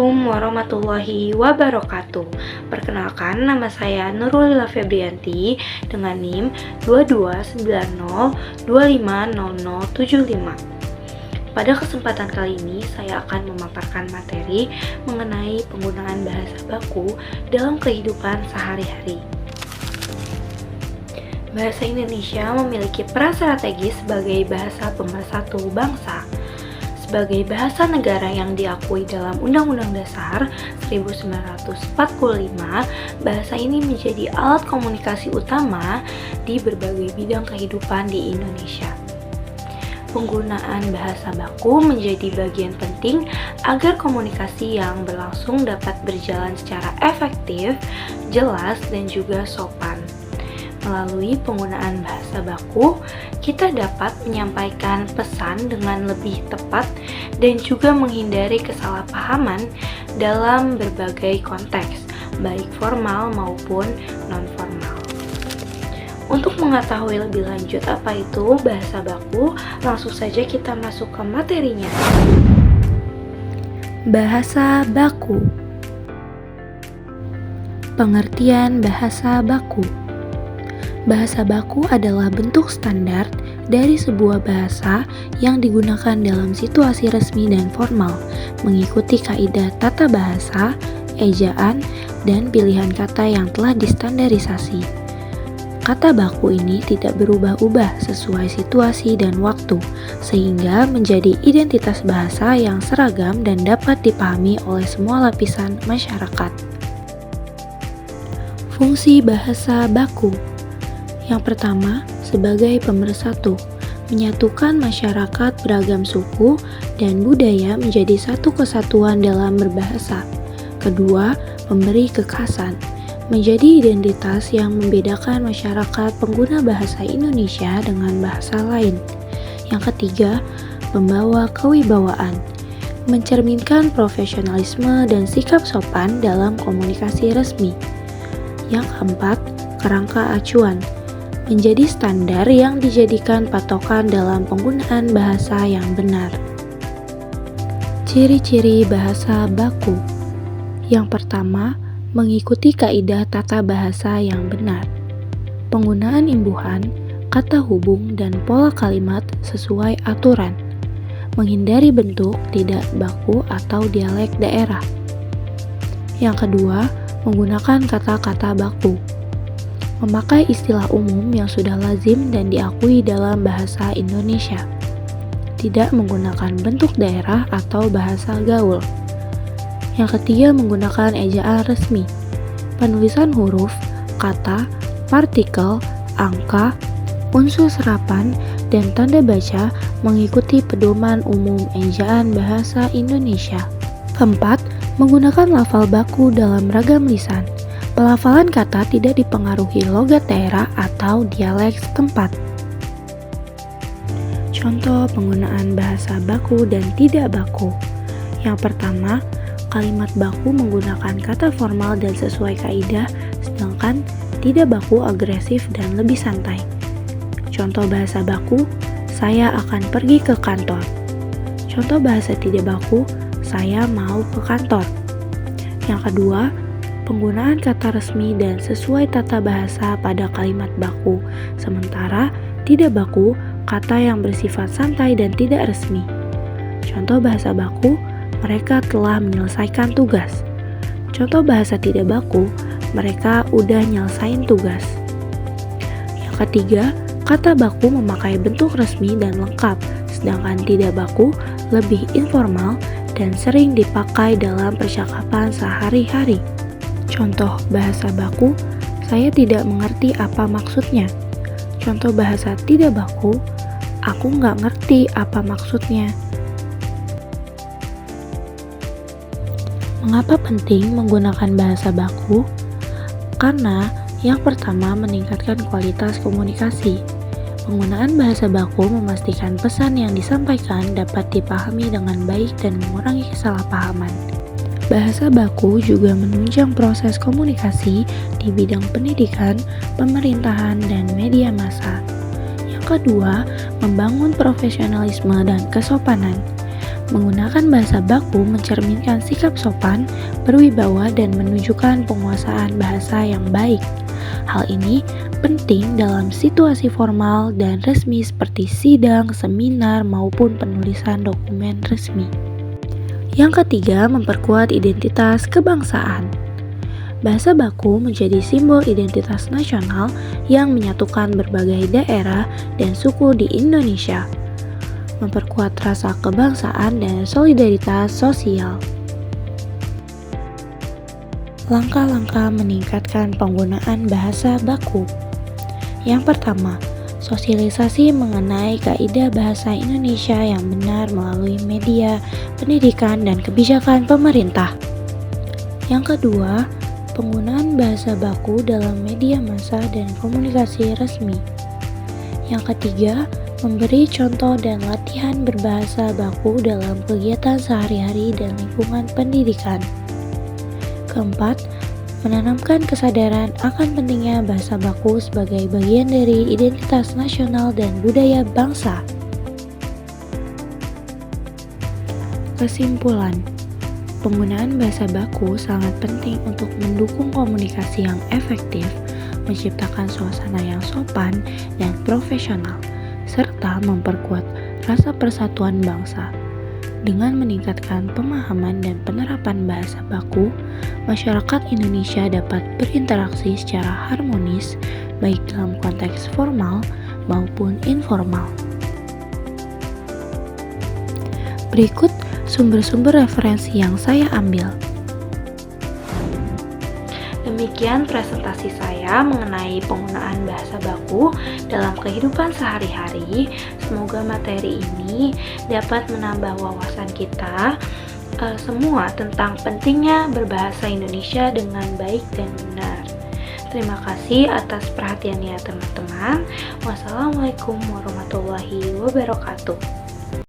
Assalamualaikum warahmatullahi wabarakatuh. Perkenalkan, nama saya Nurulila Febrianti dengan NIM 2290250075. Pada kesempatan kali ini, saya akan memaparkan materi mengenai penggunaan bahasa baku dalam kehidupan sehari-hari. Bahasa Indonesia memiliki peran strategis sebagai bahasa pemersatu bangsa. Sebagai bahasa negara yang diakui dalam Undang-Undang Dasar 1945, bahasa ini menjadi alat komunikasi utama di berbagai bidang kehidupan di Indonesia. Penggunaan bahasa baku menjadi bagian penting agar komunikasi yang berlangsung dapat berjalan secara efektif, jelas, dan juga sopan. Melalui penggunaan bahasa baku, kita dapat menyampaikan pesan dengan lebih tepat dan juga menghindari kesalahpahaman dalam berbagai konteks, baik formal maupun non-formal. Untuk mengetahui lebih lanjut apa itu bahasa baku, langsung saja kita masuk ke materinya. Bahasa baku. Pengertian bahasa baku. Bahasa baku adalah bentuk standar dari sebuah bahasa yang digunakan dalam situasi resmi dan formal, mengikuti kaidah tata bahasa, ejaan, dan pilihan kata yang telah distandarisasi. Kata baku ini tidak berubah-ubah sesuai situasi dan waktu, sehingga menjadi identitas bahasa yang seragam dan dapat dipahami oleh semua lapisan masyarakat. Fungsi bahasa baku. Yang pertama, sebagai pemersatu, menyatukan masyarakat beragam suku dan budaya menjadi satu kesatuan dalam berbahasa. Kedua, memberi kekhasan, menjadi identitas yang membedakan masyarakat pengguna bahasa Indonesia dengan bahasa lain. Yang ketiga, membawa kewibawaan, mencerminkan profesionalisme dan sikap sopan dalam komunikasi resmi. Yang keempat, kerangka acuan, menjadi standar yang dijadikan patokan dalam penggunaan bahasa yang benar. Ciri-ciri bahasa baku. Yang pertama, mengikuti kaidah tata bahasa yang benar. Penggunaan imbuhan, kata hubung, dan pola kalimat sesuai aturan. Menghindari bentuk tidak baku atau dialek daerah. Yang kedua, menggunakan kata-kata baku. Memakai istilah umum yang sudah lazim dan diakui dalam bahasa Indonesia. Tidak menggunakan bentuk daerah atau bahasa gaul. Yang ketiga, menggunakan ejaan resmi. Penulisan huruf, kata, partikel, angka, unsur serapan, dan tanda baca mengikuti pedoman umum ejaan bahasa Indonesia. Keempat, menggunakan lafal baku dalam ragam lisan. Pelafalan kata tidak dipengaruhi logat daerah atau dialek setempat. Contoh penggunaan bahasa baku dan tidak baku. Yang pertama, kalimat baku menggunakan kata formal dan sesuai kaidah, sedangkan tidak baku agresif dan lebih santai. Contoh bahasa baku, saya akan pergi ke kantor. Contoh bahasa tidak baku, saya mau ke kantor. Yang kedua, penggunaan kata resmi dan sesuai tata bahasa pada kalimat baku, sementara tidak baku kata yang bersifat santai dan tidak resmi. Contoh bahasa baku, mereka telah menyelesaikan tugas. Contoh bahasa tidak baku, mereka udah nyelesain tugas. Yang ketiga, kata baku memakai bentuk resmi dan lengkap, sedangkan tidak baku lebih informal dan sering dipakai dalam percakapan sehari-hari. Contoh bahasa baku, saya tidak mengerti apa maksudnya. Contoh bahasa tidak baku, aku nggak ngerti apa maksudnya. Mengapa penting menggunakan bahasa baku? Karena yang pertama, meningkatkan kualitas komunikasi. Penggunaan bahasa baku memastikan pesan yang disampaikan dapat dipahami dengan baik dan mengurangi kesalahpahaman. Bahasa baku juga menunjang proses komunikasi di bidang pendidikan, pemerintahan, dan media massa. Yang kedua, membangun profesionalisme dan kesopanan. Menggunakan bahasa baku mencerminkan sikap sopan, berwibawa, dan menunjukkan penguasaan bahasa yang baik. Hal ini penting dalam situasi formal dan resmi seperti sidang, seminar, maupun penulisan dokumen resmi. Yang ketiga, memperkuat identitas kebangsaan. Bahasa baku menjadi simbol identitas nasional yang menyatukan berbagai daerah dan suku di Indonesia, memperkuat rasa kebangsaan dan solidaritas sosial. Langkah-langkah meningkatkan penggunaan bahasa baku. Yang pertama, sosialisasi mengenai kaidah bahasa Indonesia yang benar melalui media, pendidikan, dan kebijakan pemerintah. Yang kedua, penggunaan bahasa baku dalam media massa dan komunikasi resmi. Yang ketiga, memberi contoh dan latihan berbahasa baku dalam kegiatan sehari-hari dan lingkungan pendidikan. Keempat, menanamkan kesadaran akan pentingnya bahasa baku sebagai bagian dari identitas nasional dan budaya bangsa. Kesimpulan, penggunaan bahasa baku sangat penting untuk mendukung komunikasi yang efektif, menciptakan suasana yang sopan dan profesional, serta memperkuat rasa persatuan bangsa. Dengan meningkatkan pemahaman dan penerapan bahasa baku, masyarakat Indonesia dapat berinteraksi secara harmonis, baik dalam konteks formal maupun informal. Berikut sumber-sumber referensi yang saya ambil. Demikian presentasi saya mengenai penggunaan bahasa baku dalam kehidupan sehari-hari. Semoga materi ini dapat menambah wawasan kita semua tentang pentingnya berbahasa Indonesia dengan baik dan benar. Terima kasih atas perhatiannya teman-teman. Wassalamualaikum warahmatullahi wabarakatuh.